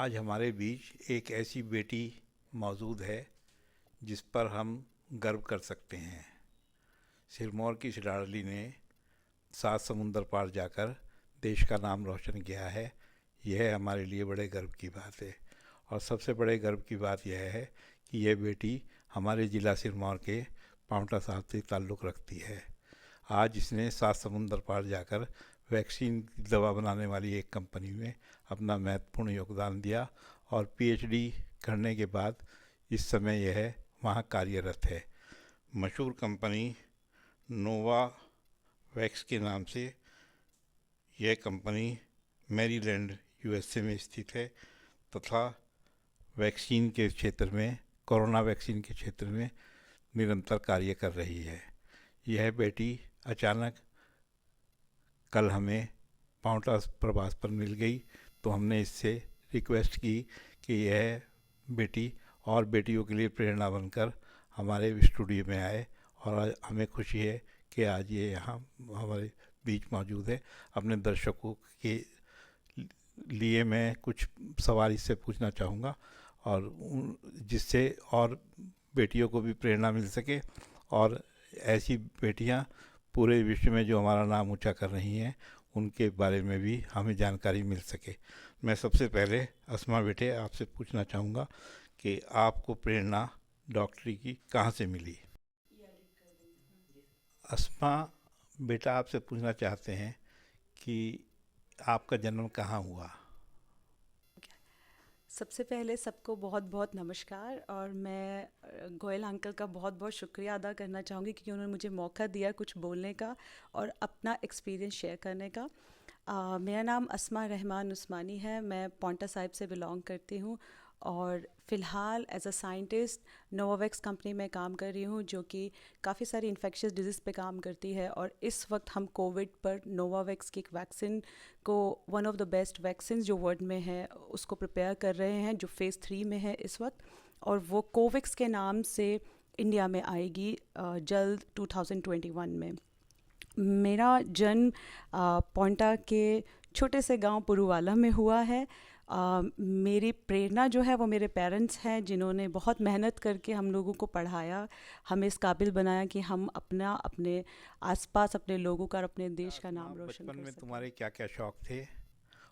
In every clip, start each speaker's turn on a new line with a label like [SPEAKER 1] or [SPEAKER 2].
[SPEAKER 1] आज हमारे बीच एक ऐसी बेटी मौजूद है जिस पर हम गर्व कर सकते हैं। सिरमौर की इस लाडली ने 7 समुंदर पार जाकर देश का नाम रोशन किया है। यह हमारे लिए बड़े गर्व की बात है। और सबसे बड़े गर्व की बात यह है कि यह बेटी हमारे ज़िला सिरमौर के पांवटा साहब से ताल्लुक़ रखती है। आज इसने 7 समुंदर पार जाकर वैक्सीन की दवा बनाने वाली एक कंपनी में अपना महत्वपूर्ण योगदान दिया और पीएचडी करने के बाद इस समय यह वहाँ कार्यरत है। मशहूर कंपनी नोवा वैक्स के नाम से यह कंपनी मैरीलैंड यूएसए में स्थित है तथा वैक्सीन के क्षेत्र में, कोरोना वैक्सीन के क्षेत्र में निरंतर कार्य कर रही है। यह बेटी अचानक कल हमें पांवटा प्रवास पर मिल गई, तो हमने इससे रिक्वेस्ट की कि यह बेटी और बेटियों के लिए प्रेरणा बनकर हमारे स्टूडियो में आए। और आज हमें खुशी है कि आज ये यहाँ हमारे बीच मौजूद है। अपने दर्शकों के लिए मैं कुछ सवाल इससे पूछना चाहूँगा और जिससे और बेटियों को भी प्रेरणा मिल सके और ऐसी बेटियाँ पूरे विश्व में जो हमारा नाम ऊंचा कर रही हैं उनके बारे में भी हमें जानकारी मिल सके। मैं सबसे पहले अस्मा बेटे आपसे पूछना चाहूँगा कि आपको प्रेरणा डॉक्टरी की कहाँ से मिली। अस्मा बेटा आपसे पूछना चाहते हैं कि आपका जन्म कहाँ हुआ।
[SPEAKER 2] सबसे पहले सबको बहुत बहुत नमस्कार। और मैं गोयल अंकल का बहुत बहुत शुक्रिया अदा करना चाहूँगी क्योंकि उन्होंने मुझे मौका दिया कुछ बोलने का और अपना एक्सपीरियंस शेयर करने का। मेरा नाम अस्मा रहमान उस्मानी है। मैं पांवटा साहिब से बिलोंग करती हूँ और फ़िलहाल as a scientist Novavax company में काम कर रही हूँ, जो कि काफ़ी सारी इन्फेक्शियस डिजीज़ पे काम करती है। और इस वक्त हम कोविड पर नोवावैक्स की एक वैक्सीन को, one of the best vaccine जो वर्ल्ड में है, उसको प्रिपेयर कर रहे हैं, जो फ़ेज़ 3 में है इस वक्त। और वो कोवैक्स के नाम से इंडिया में आएगी जल्द 2021 में। मेरा जन्म पांवटा के छोटे से गांव पुरुवाला में हुआ है। मेरी प्रेरणा जो है वो मेरे पेरेंट्स हैं, जिन्होंने बहुत मेहनत करके हम लोगों को पढ़ाया, हमें इस काबिल बनाया कि हम अपने आसपास अपने लोगों का और अपने देश का
[SPEAKER 1] अस्मा,
[SPEAKER 2] नाम रोशन
[SPEAKER 1] बचपन
[SPEAKER 2] कर
[SPEAKER 1] में
[SPEAKER 2] सकें।
[SPEAKER 1] तुम्हारे क्या क्या शौक़ थे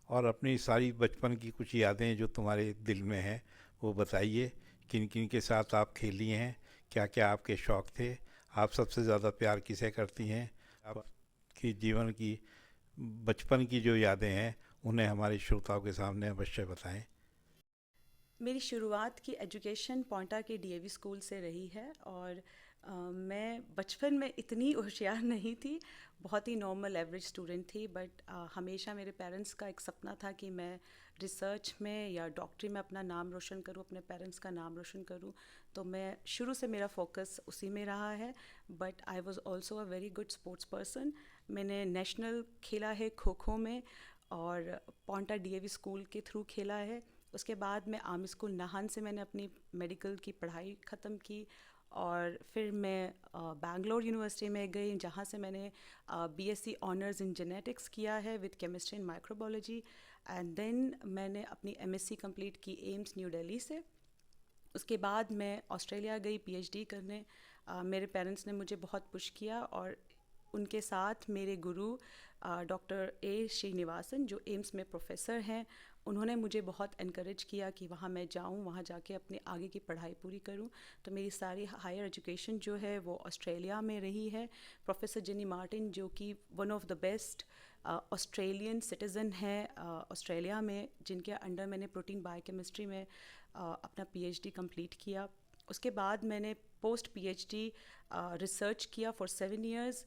[SPEAKER 1] और अपनी सारी बचपन की कुछ यादें जो तुम्हारे दिल में हैं वो बताइए। किन किन के साथ आप खेली हैं, क्या क्या आपके शौक़ थे, आप सबसे ज़्यादा प्यार किसे करती हैं। आपकी जीवन की बचपन की जो यादें हैं उन्हें हमारे श्रोताओं के सामने अवश्य बताएं।
[SPEAKER 2] मेरी शुरुआत की एजुकेशन पांवटा के डीएवी स्कूल से रही है। और मैं बचपन में इतनी होशियार नहीं थी, बहुत ही नॉर्मल एवरेज स्टूडेंट थी। बट हमेशा मेरे पेरेंट्स का एक सपना था कि मैं रिसर्च में या डॉक्टरी में अपना नाम रोशन करूं, अपने पेरेंट्स का नाम रोशन करूं। तो मैं शुरू से मेरा फोकस उसी में रहा है। But I was also a very good sports person. मैंने नेशनल खेला है खो खो में और पांवटा डीएवी स्कूल के थ्रू खेला है। उसके बाद मैं आर्मी स्कूल नाहन से मैंने अपनी मेडिकल की पढ़ाई ख़त्म की। और फिर मैं बैंगलोर यूनिवर्सिटी में गई, जहाँ से मैंने बीएससी ऑनर्स इन जेनेटिक्स किया है with chemistry and microbiology. And then मैंने अपनी एमएससी कंप्लीट की एम्स न्यू दिल्ली से। उसके बाद मैं ऑस्ट्रेलिया गई पीएचडी करने। मेरे पेरेंट्स ने मुझे बहुत पुश किया और उनके साथ मेरे गुरु डॉक्टर ए श्रीनिवासन, जो एम्स में प्रोफेसर हैं, उन्होंने मुझे बहुत इनकरेज किया कि वहाँ मैं जाऊँ, वहाँ जाके अपने आगे की पढ़ाई पूरी करूँ। तो मेरी सारी हायर एजुकेशन जो है वो ऑस्ट्रेलिया में रही है। प्रोफेसर जेनी मार्टिन, जो कि one of the best Australian citizen है ऑस्ट्रेलिया में, जिनके अंडर मैंने प्रोटीन बायोकेमिस्ट्री में अपना पीएचडी कंप्लीट किया। उसके बाद मैंने पोस्ट पीएचडी रिसर्च किया फॉर 7 years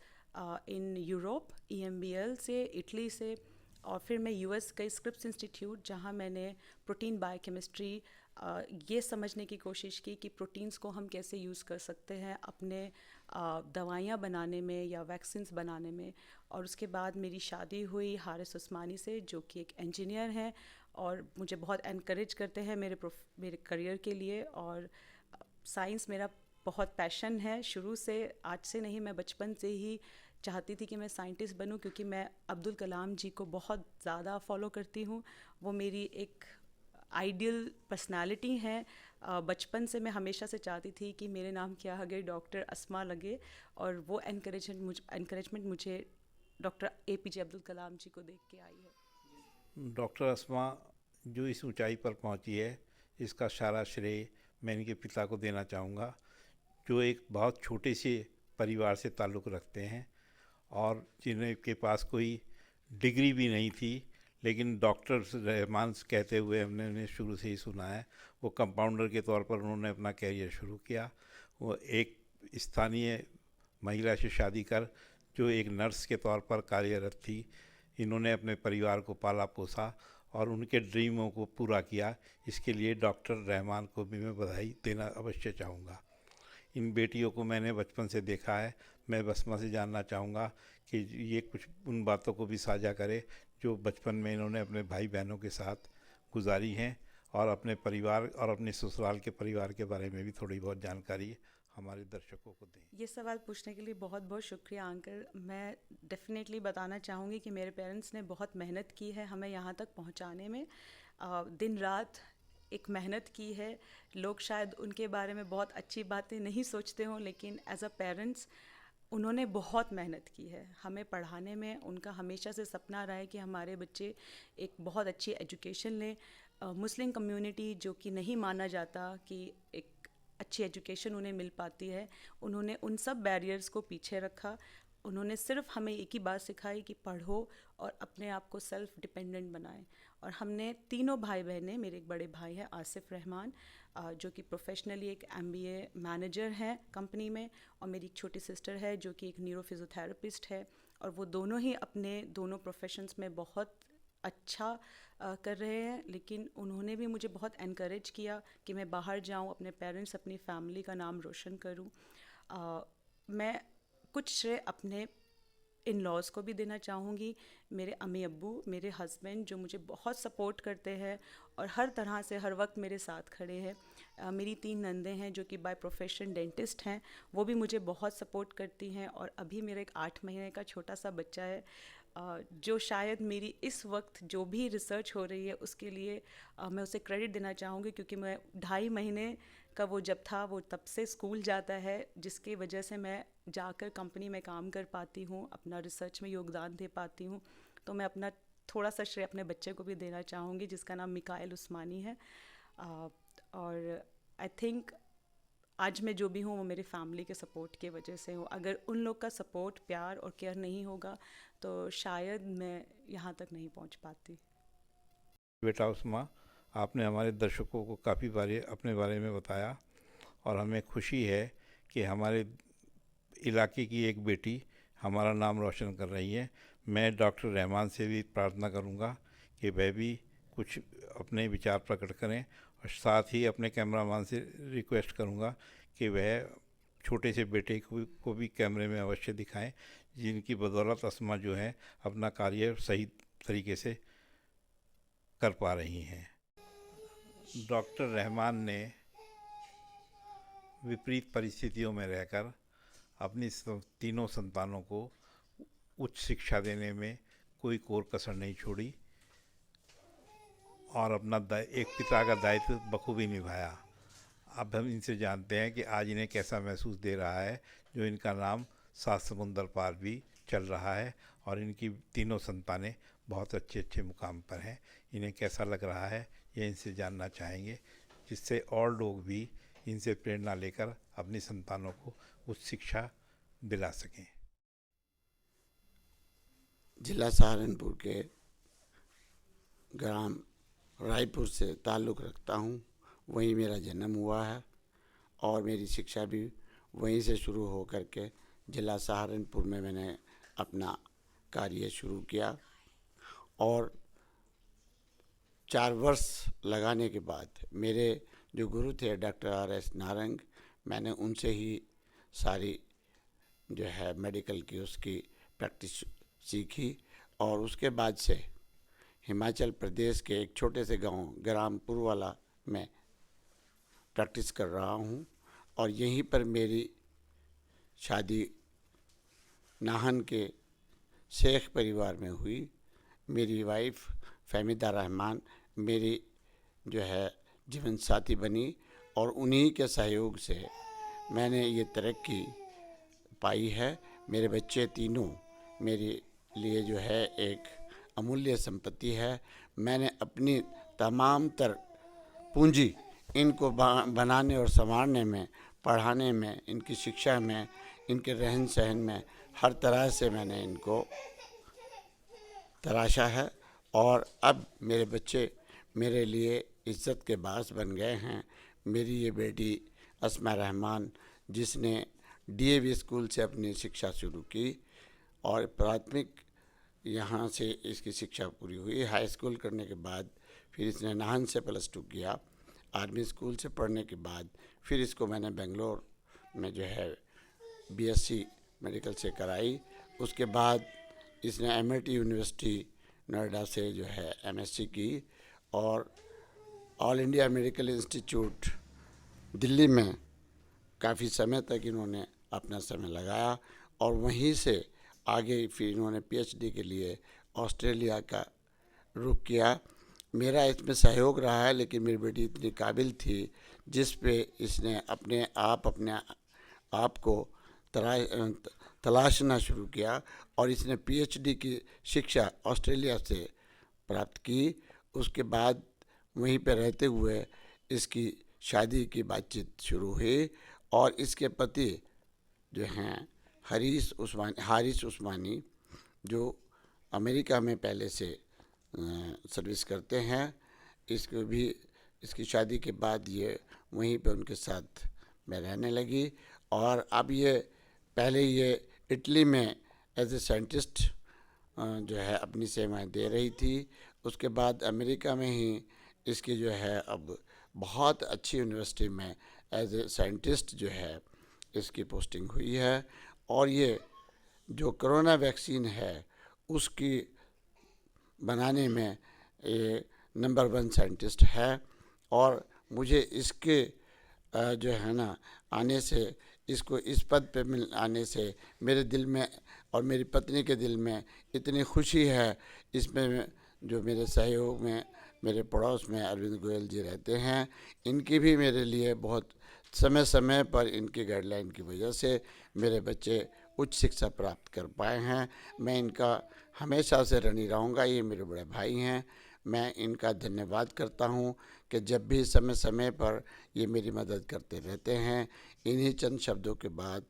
[SPEAKER 2] इन यूरोप, ईएमबीएल से, इटली से। और फिर मैं यूएस गई स्क्रिप्स इंस्टीट्यूट, जहाँ मैंने प्रोटीन बायोकेमिस्ट्री ये समझने की कोशिश की कि प्रोटीन्स को हम कैसे यूज़ कर सकते हैं अपने दवाइयाँ बनाने में या वैक्सीन्स बनाने में। और उसके बाद मेरी शादी हुई हारिस उस्मानी से, जो कि एक इंजीनियर हैं और मुझे बहुत एनकरेज करते हैं मेरे करियर के लिए। और साइंस मेरा बहुत पैशन है शुरू से, आज से नहीं, मैं बचपन से ही चाहती थी कि मैं साइंटिस्ट बनूं, क्योंकि मैं अब्दुल कलाम जी को बहुत ज़्यादा फॉलो करती हूँ। वो मेरी एक आइडियल पर्सनालिटी हैं। बचपन से मैं हमेशा से चाहती थी कि मेरे नाम के आगे डॉक्टर अस्मा लगे, और वो एनकरेजमेंट मुझे डॉक्टर APJ अब्दुल कलाम जी को देख के आई है।
[SPEAKER 1] डॉक्टर अस्मा जो इस ऊंचाई पर पहुंची है, इसका सारा श्रेय मैं इनके पिता को देना चाहूँगा, जो एक बहुत छोटे से परिवार से ताल्लुक़ रखते हैं और जिनके पास कोई डिग्री भी नहीं थी, लेकिन डॉक्टर रहमान कहते हुए हमने उन्हें शुरू से ही सुना है। वो कंपाउंडर के तौर पर उन्होंने अपना कैरियर शुरू किया। वो एक स्थानीय महिला से शादी कर जो एक नर्स के तौर पर कार्यरत थी, इन्होंने अपने परिवार को पाला पोसा और उनके ड्रीमों को पूरा किया। इसके लिए डॉक्टर रहमान को भी मैं बधाई देना अवश्य चाहूँगा। इन बेटियों को मैंने बचपन से देखा है। मैं बसमा से जानना चाहूँगा कि ये कुछ उन बातों को भी साझा करे जो बचपन में इन्होंने अपने भाई बहनों के साथ गुजारी हैं, और अपने परिवार और अपने ससुराल के परिवार के बारे में भी थोड़ी बहुत जानकारी हमारे दर्शकों को दें।
[SPEAKER 2] ये सवाल पूछने के लिए बहुत बहुत शुक्रिया अंकल। मैं डेफिनेटली बताना चाहूँगी कि मेरे पेरेंट्स ने बहुत मेहनत की है हमें यहाँ तक पहुँचाने में। दिन रात एक मेहनत की है। लोग शायद उनके बारे में बहुत अच्छी बातें नहीं सोचते हों, लेकिन एज अ पेरेंट्स उन्होंने बहुत मेहनत की है हमें पढ़ाने में। उनका हमेशा से सपना रहा है कि हमारे बच्चे एक बहुत अच्छी एजुकेशन लें। मुस्लिम कम्युनिटी जो कि नहीं माना जाता कि एक अच्छी एजुकेशन उन्हें मिल पाती है, उन्होंने उन सब बैरियर्स को पीछे रखा। उन्होंने सिर्फ हमें एक ही बात सिखाई कि पढ़ो और अपने आप को सेल्फ डिपेंडेंट बनाएं। और हमने तीनों भाई बहनें, मेरे एक बड़े भाई हैं आसिफ रहमान जो कि प्रोफेशनली एक MBA मैनेजर हैं कंपनी में, और मेरी एक छोटी सिस्टर है जो कि एक न्यूरो फिजियोथेरेपिस्ट है, और वो दोनों ही अपने दोनों प्रोफेशंस में बहुत अच्छा कर रहे हैं। लेकिन उन्होंने भी मुझे बहुत एनकरेज किया कि मैं बाहर जाऊं, अपने पेरेंट्स अपनी फैमिली का नाम रोशन करूं। मैं कुछ श्रेय अपने इन लॉज को भी देना चाहूँगी। मेरे अम्मी अब्बू, मेरे हस्बैंड जो मुझे बहुत सपोर्ट करते हैं और हर तरह से हर वक्त मेरे साथ खड़े हैं। मेरी 3 नंदें हैं जो कि बाय प्रोफेशन डेंटिस्ट हैं, वो भी मुझे बहुत सपोर्ट करती हैं। और अभी मेरा एक 8 महीने का छोटा सा बच्चा है जो शायद मेरी इस वक्त जो भी रिसर्च हो रही है उसके लिए मैं उसे क्रेडिट देना चाहूँगी, क्योंकि मैं 2.5 महीने का वो जब था वो तब से स्कूल जाता है, जिसकी वजह से मैं जाकर कंपनी में काम कर पाती हूँ, अपना रिसर्च में योगदान दे पाती हूँ। तो मैं अपना थोड़ा सा श्रेय अपने बच्चे को भी देना चाहूँगी जिसका नाम मिकाइल उस्मानी है। और आई थिंक आज मैं जो भी हूँ वो मेरी फैमिली के सपोर्ट की वजह से हूँ। अगर उन लोग का सपोर्ट, प्यार और केयर नहीं होगा तो शायद मैं यहाँ तक नहीं पहुँच पाती।
[SPEAKER 1] बेटा उस्मा, आपने हमारे दर्शकों को काफ़ी बारे अपने बारे में बताया, और हमें खुशी है कि हमारे इलाके की एक बेटी हमारा नाम रोशन कर रही है। मैं डॉक्टर रहमान से भी प्रार्थना करूंगा कि वह भी कुछ अपने विचार प्रकट करें, और साथ ही अपने कैमरामैन से रिक्वेस्ट करूंगा कि वह छोटे से बेटे को भी कैमरे में अवश्य दिखाएं, जिनकी बदौलत अस्मा जो है अपना कार्य सही तरीके से कर पा रही हैं। डॉक्टर रहमान ने विपरीत परिस्थितियों में रहकर अपनी तीनों संतानों को उच्च शिक्षा देने में कोई कोर कसर नहीं छोड़ी, और अपना एक पिता का दायित्व बखूबी निभाया। अब हम इनसे जानते हैं कि आज इन्हें कैसा महसूस दे रहा है, जो इनका नाम 7 समुंदर पार भी चल रहा है, और इनकी तीनों संतानें बहुत अच्छे अच्छे मुकाम पर हैं। इन्हें कैसा लग रहा है ये इनसे जानना चाहेंगे, जिससे और लोग भी इनसे प्रेरणा लेकर अपनी संतानों को उच्च शिक्षा दिला सकें।
[SPEAKER 3] जिला सहारनपुर के ग्राम रायपुर से ताल्लुक़ रखता हूँ। वहीं मेरा जन्म हुआ है और मेरी शिक्षा भी वहीं से शुरू हो करके जिला सहारनपुर में मैंने अपना कार्य शुरू किया। और 4 वर्ष लगाने के बाद मेरे जो गुरु थे डॉक्टर RS नारंग, मैंने उनसे ही सारी जो है मेडिकल की उसकी प्रैक्टिस सीखी। और उसके बाद से हिमाचल प्रदेश के एक छोटे से गांव ग्राम पुरवाला में प्रैक्टिस कर रहा हूं, और यहीं पर मेरी शादी नाहन के शेख परिवार में हुई। मेरी वाइफ फहमीदा रहमान मेरी जो है जीवन साथी बनी और उन्हीं के सहयोग से मैंने ये तरक्की पाई है। मेरे बच्चे तीनों मेरे लिए जो है एक अमूल्य संपत्ति है। मैंने अपनी तमाम तर पूंजी इनको बनाने और संवारने में, पढ़ाने में, इनकी शिक्षा में, इनके रहन सहन में, हर तरह से मैंने इनको तराशा है। और अब मेरे बच्चे मेरे लिए इज़्ज़त के बास बन गए हैं। मेरी ये बेटी अस्मा रहमान, जिसने डीएवी स्कूल से अपनी शिक्षा शुरू की और प्राथमिक यहाँ से इसकी शिक्षा पूरी हुई। हाई स्कूल करने के बाद फिर इसने नाहन से +2 किया। आर्मी स्कूल से पढ़ने के बाद फिर इसको मैंने बेंगलोर में जो है बीएससी मेडिकल से कराई। उसके बाद इसने एमआईटी यूनिवर्सिटी नोएडा से जो है एमएससी की और all India medical institute Delhi में काफ़ी समय तक इन्होंने अपना समय लगाया और वहीं से आगे फिर इन्होंने पीएचडी के लिए ऑस्ट्रेलिया का रुख किया। मेरा इसमें सहयोग रहा है, लेकिन मेरी बेटी इतनी काबिल थी जिस पे इसने अपने आप को तलाशना शुरू किया और इसने पीएचडी की शिक्षा ऑस्ट्रेलिया से प्राप्त की। उसके बाद वहीं पे रहते हुए इसकी शादी की बातचीत शुरू हुई और इसके पति जो हैं हारिस उस्मानी, जो अमेरिका में पहले से सर्विस करते हैं, इसको भी इसकी शादी के बाद ये वहीं पे उनके साथ मैं रहने लगी। और अब ये पहले ये इटली में एज ए साइंटिस्ट जो है अपनी सेवाएं दे रही थी। उसके बाद अमेरिका में ही इसकी जो है अब बहुत अच्छी यूनिवर्सिटी में एज ए साइंटिस्ट जो है इसकी पोस्टिंग हुई है। और ये जो कोरोना वैक्सीन है उसकी बनाने में ये नंबर 1 साइंटिस्ट है। और मुझे इसके जो है ना आने से, इसको इस पद पे आने से मेरे दिल में और मेरी पत्नी के दिल में इतनी खुशी है। इसमें जो मेरे सहयोग में मेरे पड़ोस में अरविंद गोयल जी रहते हैं, इनकी भी मेरे लिए बहुत समय समय पर इनकी गाइडलाइन की वजह से मेरे बच्चे उच्च शिक्षा प्राप्त कर पाए हैं। मैं इनका हमेशा से ऋणी रहूँगा। ये मेरे बड़े भाई हैं। मैं इनका धन्यवाद करता हूँ कि जब भी समय समय पर ये मेरी मदद करते रहते हैं। इन्हीं चंद शब्दों के बाद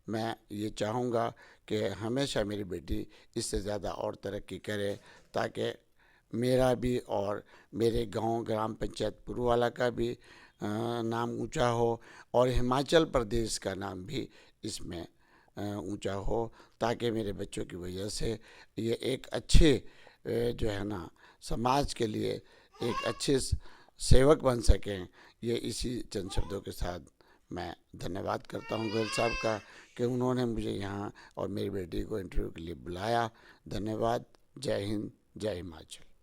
[SPEAKER 3] मैं ये चाहूँगा कि हमेशा मेरी बेटी इससे ज़्यादा और तरक्की करे, ताकि मेरा भी और मेरे गांव ग्राम पंचायत पुरवाला का भी नाम ऊंचा हो और हिमाचल प्रदेश का नाम भी इसमें ऊंचा हो, ताकि मेरे बच्चों की वजह से ये एक अच्छे जो है ना समाज के लिए एक अच्छे सेवक बन सकें। ये इसी चंद शब्दों के साथ मैं धन्यवाद करता हूँ गोयल साहब का कि उन्होंने मुझे यहाँ और मेरी बेटी को इंटरव्यू के लिए बुलाया। धन्यवाद। जय हिंद, जय हिमाचल।